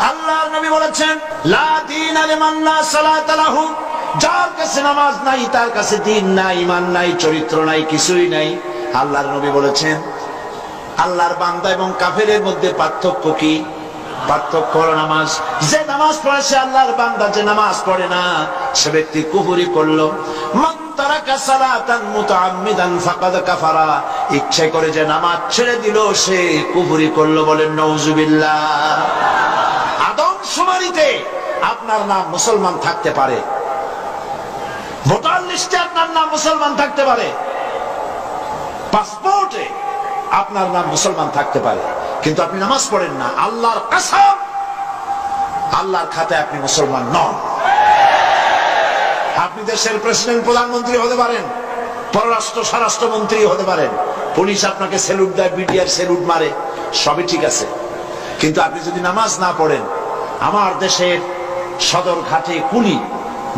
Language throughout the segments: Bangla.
আল্লাহর নবী বলেছেন, লা দীনা লিমান লা সালাতা লাহু, যার কাছে নামাজ নাই তার কাছে দ্বীন নাই, ঈমান নাই, চরিত্র নাই, কিছুই নাই। আল্লাহর নবী বলেছেন, আল্লাহর বান্দা এবং কাফেরের মধ্যে পার্থক্য কি? পার্থক্য হলো নামাজ। যে নামাজ পড়ে সে আল্লাহর বান্দা, যে নামাজ পড়ে না সে ব্যক্তি কুফরি করলো। মান তারাকা সালাতান মুতাআম্মিদান ফাকাদ কাফারা, ইচ্ছা করে যে নামাজ ছেড়ে দিল সে কুফরি করলো। বলেন নাউজুবিল্লাহ। আদমশুমারিতে আপনার নাম মুসলমান থাকতে পারে, ভোটার লিস্টে আপনার নাম মুসলমান থাকতে পারে, পাসপোর্টে আপনার নাম মুসলমান থাকতে পারে, কিন্তু আপনি নামাজ পড়েন না। আল্লাহর কসম, আল্লাহর খাতায় আপনি মুসলমান নন। আপনি দেশের প্রেসিডেন্ট, প্রধানমন্ত্রী হতে পারেন, পররাষ্ট্র স্বরাষ্ট্রমন্ত্রী হতে পারেন, পুলিশ আপনাকে স্যালুট দেয়, বিডিআর স্যালুট মারে, সবই ঠিক আছে, কিন্তু আপনি যদি নামাজ না পড়েন, আমার দেশের সদর ঘাটে কুলি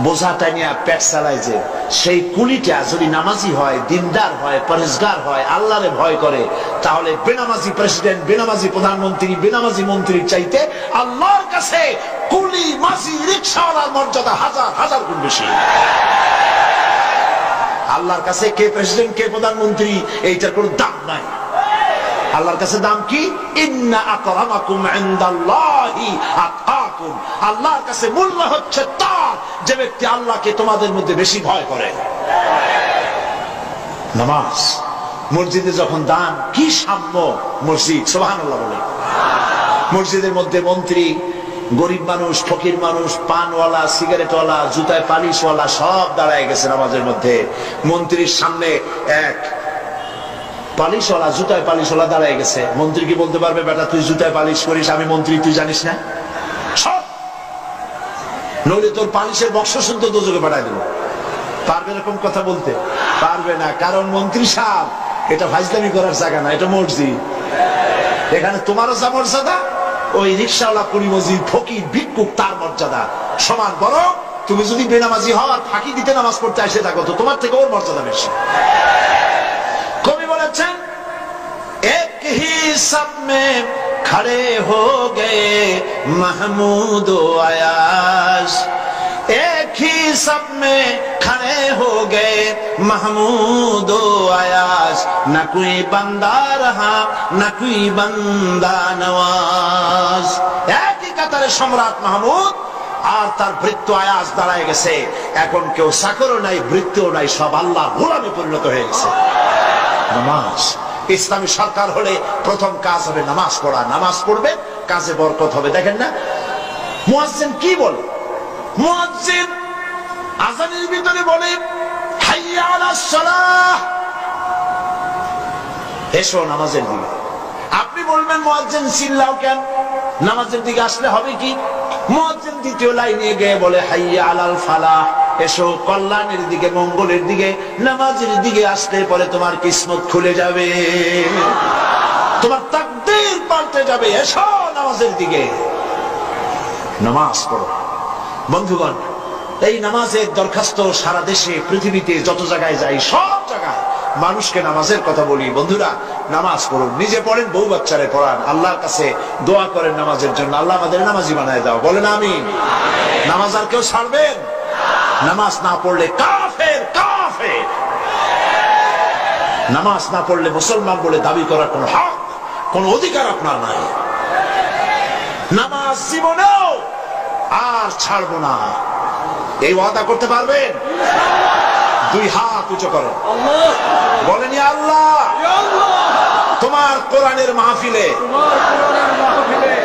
বোঝাটা নিয়ে পেট চালায়, যে সেই কুলিটা যদি নামাজি হয়, দিনদার হয়, পরেজগার হয়, আল্লাহরে ভয় করে, তাহলে বেনামাজি প্রেসিডেন্ট, বেনামাজি প্রধানমন্ত্রী, বেনামাজি মন্ত্রীর চাইতে আল্লাহর কাছে কুলি, মাঝি, রিকশাওয়ালার মর্যাদা হাজার হাজার গুণ বেশি। আল্লাহর কাছে কে প্রেসিডেন্ট, কে প্রধানমন্ত্রী, এইটার কোনো দাম নাই। আল্লাহর কাছে দাম কি? ইন্না আকরামাকুম ইনদাল্লাহি আতকাকুম। আল্লাহর কাছে মূল্য হচ্ছে তার যে ব্যক্তি আল্লাহকে তোমাদের মধ্যে বেশি ভয় করে। নামাজ, মসজিদে যখন দান, কি সাম্য মসজিদ, সুবহানাল্লাহ বলে। মসজিদের মধ্যে মন্ত্রী, গরিব মানুষ, ফকির মানুষ, পানওয়ালা, সিগারেটওয়ালা, জুতায় পালিশওয়ালা সব দাঁড়ায় গেছে নামাজের মধ্যে। মন্ত্রীর সামনে এক পালিশওয়ালা, জুতায় পালিশওয়ালা দাঁড়ায় গেছে। মন্ত্রী কি বলতে পারবে, বেটা তুই জুতায় পালিশ করিস, আমি মন্ত্রী, তুই জানিস না? সব নইলে তোর পালিশের বক্স শুনতে দোজখে পাঠায় দেবো। পারবে এরকম কথা বলতে? পারবে না, কারণ মন্ত্রী সাহেব এটা ফাজলামি করার জায়গা না, এটা মসজিদ। এখানে তোমারও যা মর্যাদা, ওই রিকশাওয়ালা, কুলি, মসজিদ, ফকির, ভিক্ষুক তার মর্যাদা সমান। বরং তুমি যদি বেনামাজি হও আর ফাঁকি দিতে নামাজ পড়তে আসে থাকো, তো তোমার থেকে ওর মর্যাদা বেশি। কবি বলেছেন, এক হি সব মে খড়ে হো গে মাহমুদ ও আয়াজ, এক হি সব মে খড়ে হো গে মাহমুদ ও আয়াজ, না কোই বান্দা রহা না কোই বান্দা নওয়াজ। একই কাতারে সম্রাট মাহমুদ আর তার ভৃত্য আয়াজ দাঁড়ায় গেছে। এখন কেউ চাকরও নাই, ভৃত্যও নাই, সব আল্লাহর গোলামে পরিণত হয়ে গেছে। নামাজ, ইসলামী সরকার হলে প্রথম কাজ হবে নামাজ পড়া। নামাজ পড়বে, কাজে বরকত হবে। দেখেন না মুয়াজ্জিন কি বলে? মুয়াজ্জিন আযানের ভিতরে বলে, হাইয়া আলাস সালাহ, এসো নামাজের দিকে। আপনি বলবেন মুয়াজ্জিন চিল্লাও কেন? নামাজের দিকে আসলে হবে কি? মুয়াজ্জিন দ্বিতীয় লাইনে গিয়ে বলে, হাইয়া আলাল ফালাহ, এসো কল্যাণের দিকে, মঙ্গলের দিকে। নামাজের দিকে আসলে পরে তোমার কিসমত খুলে যাবে, তোমার তাকদীর পাল্টে যাবে। এসো নামাজের দিকে, নামাজ পড়ো। বন্ধুগণ, এই নামাজের দরখাস্ত সারা দেশে, পৃথিবীতে যত জায়গায় যাই, সব জায়গায় মানুষকে নামাজের কথা বলি। বন্ধুরা, নামাজ পড়ুন, নিজে পড়েন, বউ বাচ্চারে পড়ান, আল্লাহর কাছে দোয়া করেন নামাজের জন্য, আল্লাহ আমাদের নামাজি বানায় দাও। বলেন আমিন। নামাজ আর কেউ ছাড়বেন? নামাজ না পড়লে কাফের, কাফের। নামাজ না পড়লে মুসলমান বলে দাবি করার কোন হক, কোন অধিকার আপনার নাই। নামাজ জীবনেও আর ছাড়বো না, এই ওয়াদা করতে পারবেন? দুই হাত উঁচু করো, বলেন ইয়া আল্লাহ, তোমার কোরআনের মাহফিলে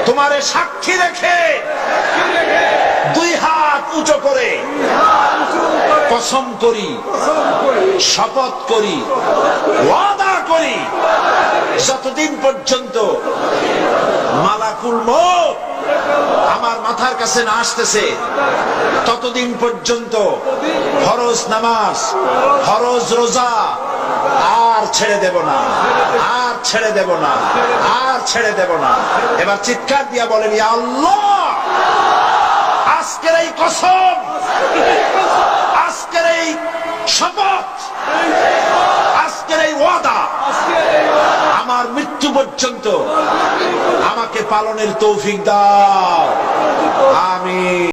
তোমারে সাক্ষী রেখে দুই হাত উঁচু করে কসম করি, শপথ করি, ওয়াদা করি, যতদিন পর্যন্ত মালাকুল মউত আমার মাথার কাছে না আসতেছে ততদিন পর্যন্ত ফরজ নামাজ, ফরজ রোজা আর ছেড়ে দেব না, আর ছেড়ে দেব না, আর ছেড়ে দেব না। এবার চিৎকার দিয়া বলেন, ইয়া আল্লাহ, আজকের এই কসম, আজকের এই শপথ, আজকের এই ওয়াদা আমার মৃত্যু পর্যন্ত আমাকে পালনের তৌফিক দাও।